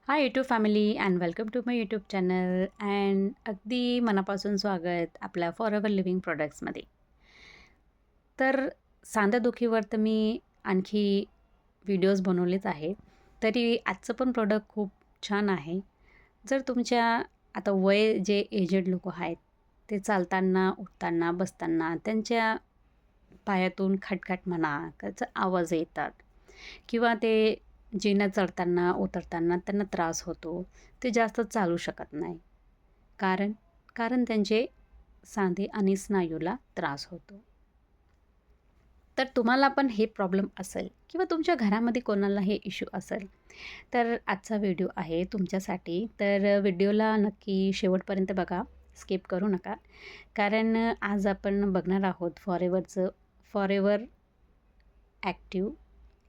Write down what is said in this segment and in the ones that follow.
High YouTube family and welcome to my YouTube channel and अगदी मनापासून स्वागत आपल्या फॉरएव्हर लिव्हिंग प्रोडक्ट्समध्ये. तर सांधेदुखीवर तर मी आणखी व्हिडिओज बनवलेच आहे. तरी आजचं पण प्रोडक्ट खूप छान आहे. जर तुमच्या आता वय जे एजेड लोकं आहेत, ते चालताना, उठताना, बसताना त्यांच्या पायातून खटखट म्हणा, त्याचा आवाज येतात किंवा ते जिन्यात चढताना, उतरताना त्यांना त्रास होतो. ते जास्त चालू शकत नाही. कारण कारण त्यांचे सांधे आणि स्नायूला त्रास होतो. तर तुम्हाला पण हे प्रॉब्लेम असेल किंवा तुमच्या घरामध्ये कोणाला हे इश्यू असेल, तर आजचा व्हिडिओ आहे तुमच्यासाठी. तर व्हिडिओला नक्की शेवटपर्यंत बघा, स्किप करू नका. कारण आज आपण बघणार आहोत फॉरेवर ॲक्टिव्ह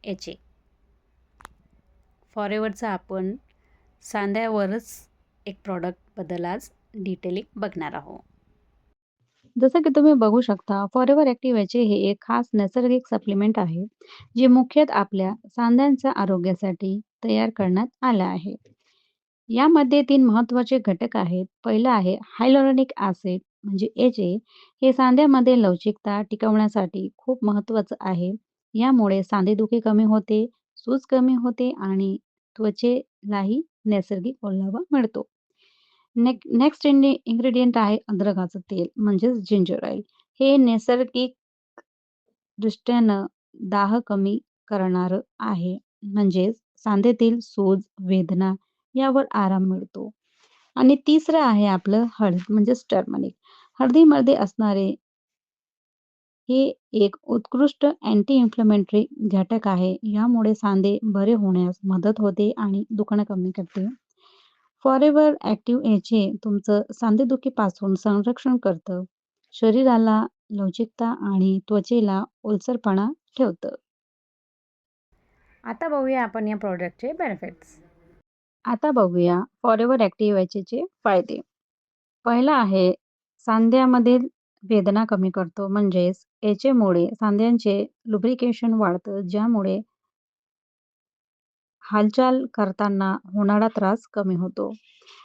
एचे. फॉरेवरचा आपण सांध्यावरच एक प्रॉडक्टबद्दल आज डिटेलिंग बघणार आहोत. जसं की तुम्ही बघू शकता, फॉरेवर ॲक्टिव्हचे हे एक खास नैसर्गिक सप्लिमेंट आहे, जे मुख्यतः आपल्या सांध्यांच्या आरोग्यासाठी तयार करण्यात आलं आहे. यामध्ये 3 महत्त्वाचे घटक आहेत. पहिलं आहे हायलुरॉनिक ॲसिड म्हणजे एच-ए. हे सांध्यामध्ये लवचिकता टिकवण्यासाठी खूप महत्त्वाचं आहे. यामुळे सांधेदुखी कमी होते, सूज कमी होते आणि त्वचेलाही नैसर्गिक ओलावा मिळतो. नेक्स्ट इन्ग्रेडियंट आहे अद्रकाचं तेल म्हणजेच जिंजर ऑइल. हे नैसर्गिक दृष्ट्यानं दाह कमी करणारं आहे. म्हणजेच सांधेतील सूज, वेदना यावर आराम मिळतो. आणि तिसरं आहे आपलं हळद म्हणजेच टर्मरिक. हळदीमध्ये असणारे हे एक उत्कृष्ट अँटी इन्फ्लेमेटरी घटक आहे. यामुळे सांधे बरे होण्यास मदत होते आणि दुखणं कमी करते. फॉरेवर ॲक्टिव्ह एचे तुमचं सांधेदुखीपासून संरक्षण करतं, शरीराला लवचिकता आणि त्वचेला ओलसरपणा ठेवतं. आता बघूया आपण या प्रॉडक्टचे बेनिफिट्स. आता बघूया फॉरेवर ॲक्टिव्ह एचेचे फायदे. पहिला आहे सांध्यामधील वेदना कमी करतो. म्हणजेच एचेमुळे सांध्यांचे लुब्रिकेशन वाढतं, ज्यामुळे हालचाल करताना होणारा त्रास कमी होतो.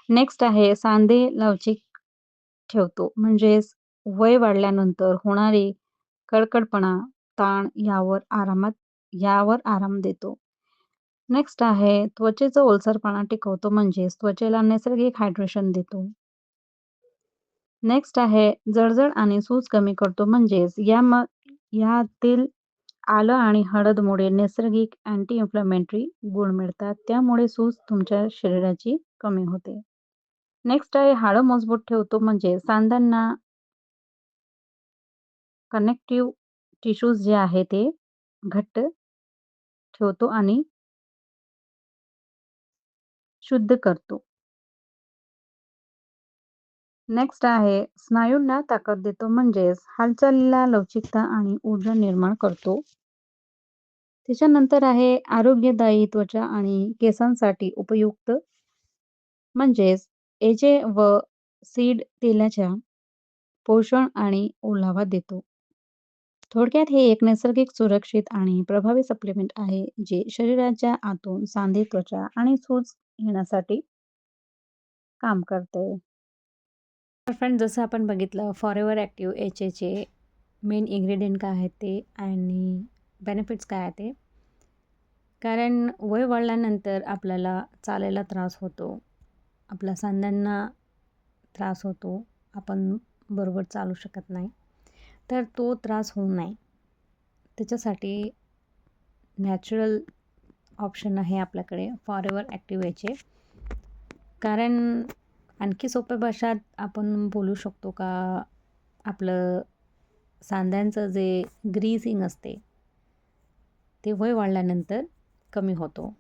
नेक्स्ट आहे सांधे लवचिक ठेवतो. म्हणजेच वय वाढल्यानंतर होणारी कडकडपणा, ताण यावर आराम देतो. नेक्स्ट आहे त्वचेचा ओलसरपणा टिकवतो. म्हणजेच त्वचेला नैसर्गिक हायड्रेशन देतो. नेक्स्ट आहे जळजळ आणि सूज कमी करतो. म्हणजेच यातील आलं आणि हळदमुळे नैसर्गिक अँटी इन्फ्लेमेटरी गुण मिळतात. त्यामुळे सूज तुमच्या शरीराची कमी होते. नेक्स्ट आहे हाडं मजबूत ठेवतो. म्हणजे सांध्यांना कनेक्टिव्ह टिश्यूज जे आहे ते घट्ट ठेवतो आणि शुद्ध करतो. नेक्स्ट आहे स्नायूंना ताकद देतो. म्हणजेच हालचालीला लवचिकता आणि ऊर्जा निर्माण करतो. त्याच्यानंतर आहे आरोग्यदायी त्वचा आणि केसांसाठी उपयुक्त. म्हणजेच एजे व सीड तेलाच्या पोषण आणि ओलावा देतो. थोडक्यात हे एक नैसर्गिक, सुरक्षित आणि प्रभावी सप्लिमेंट आहे, जे शरीराच्या आतून सांधे, त्वचा आणि सूज येण्यासाठी काम करते. तर फ्रेंड, जसं आपण बघितलं फॉरेवर ॲक्टिव्ह एचचे मेन इन्ग्रेडियंट काय आहेत ते आणि बेनिफिट्स काय आहेत ते. कारण वय वाढल्यानंतर आपल्याला चालायला त्रास होतो. आपल्या सांध्यांना त्रास होतो. आपण बरोबर चालू शकत नाही. तर तो त्रास होऊ नये त्याच्यासाठी नॅचरल ऑप्शन आहे आपल्याकडे फॉरेवर ॲक्टिव्ह एचे. कारण आणखी सोप्या भाषेत आपण बोलू शकतो का आपलं सांध्यांचं जे ग्रीसिंग असते ते वय वाढल्यानंतर कमी होतो.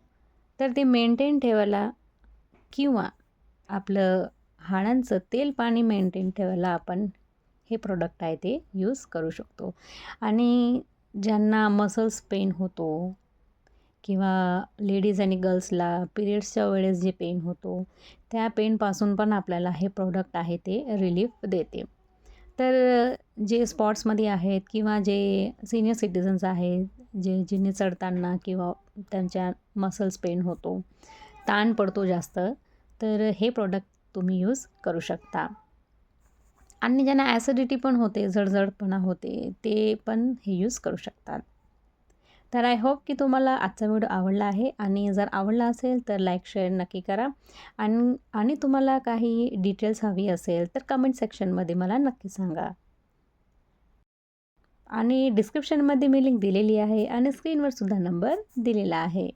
तर ते मेंटेन ठेवायला किंवा आपलं हाडांचं तेल पाणी मेंटेन ठेवायला आपण हे प्रोडक्ट आहे ते यूज करू शकतो. आणि ज्यांना मसल्स पेन होतो किंवा लेडीज आणि गर्ल्सला पिरियड्सच्या वेळेस जे पेन होतो, त्या पेनपासून पण आपल्याला हे प्रोडक्ट आहे ते रिलीफ देते. तर जे स्पॉट्समध्ये आहेत किंवा जे सीनियर सिटिझन्स आहेत, जे जिने चढताना किंवा त्यांच्या मसल्स पेन होतो, ताण पडतो जास्त, तर हे प्रॉडक्ट तुम्ही यूज करू शकता. आणि ज्यांना ॲसिडिटी पण होते, जळजळपणा होते, ते पण हे यूज करू शकतात. तर आय होप की तुम्हाला आजचा व्हिडिओ आवडला आहे आणि जर आवडला असेल तर लाईक, शेअर नक्की करा. आणि तुम्हाला काही डिटेल्स हवी असेल तर कमेंट सेक्शनमध्ये मला नक्की सांगा. आणि डिस्क्रिप्शनमध्ये मी लिंक दिलेली आहे आणि स्क्रीनवर सुद्धा नंबर दिलेला आहे.